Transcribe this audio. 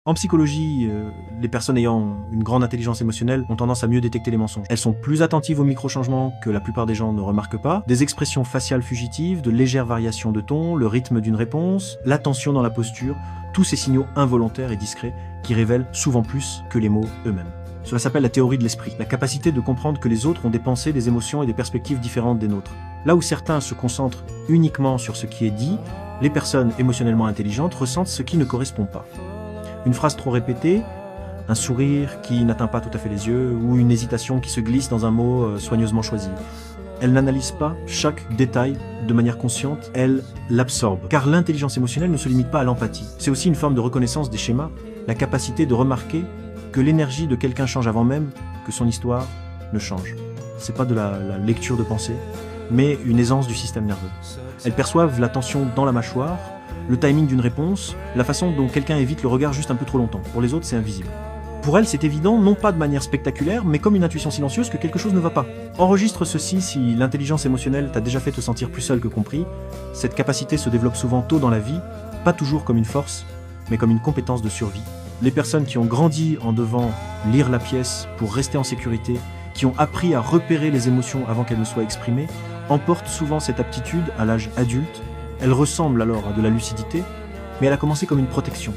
En psychologie, les personnes ayant une grande intelligence émotionnelle ont tendance à mieux détecter les mensonges. Elles sont plus attentives aux micro-changements que la plupart des gens ne remarquent pas, des expressions faciales fugitives, de légères variations de ton, le rythme d'une réponse, la tension dans la posture, tous ces signaux involontaires et discrets qui révèlent souvent plus que les mots eux-mêmes. Cela s'appelle la théorie de l'esprit, la capacité de comprendre que les autres ont des pensées, des émotions et des perspectives différentes des nôtres. Là où certains se concentrent uniquement sur ce qui est dit, les personnes émotionnellement intelligentes ressentent ce qui ne correspond pas. Une phrase trop répétée, un sourire qui n'atteint pas tout à fait les yeux, ou une hésitation qui se glisse dans un mot soigneusement choisi. Elle n'analyse pas chaque détail de manière consciente, elle l'absorbe. Car l'intelligence émotionnelle ne se limite pas à l'empathie. C'est aussi une forme de reconnaissance des schémas, la capacité de remarquer que l'énergie de quelqu'un change avant même que son histoire ne change. C'est pas de la lecture de pensée, mais une aisance du système nerveux. Elles perçoivent la tension dans la mâchoire, le timing d'une réponse, la façon dont quelqu'un évite le regard juste un peu trop longtemps. Pour les autres, c'est invisible. Pour elles, c'est évident, non pas de manière spectaculaire, mais comme une intuition silencieuse que quelque chose ne va pas. Enregistre ceci si l'intelligence émotionnelle t'a déjà fait te sentir plus seul que compris. Cette capacité se développe souvent tôt dans la vie, pas toujours comme une force, mais comme une compétence de survie. Les personnes qui ont grandi en devant lire la pièce pour rester en sécurité, qui ont appris à repérer les émotions avant qu'elles ne soient exprimées, emportent souvent cette aptitude à l'âge adulte. Elle ressemble alors à de la lucidité, mais elle a commencé comme une protection.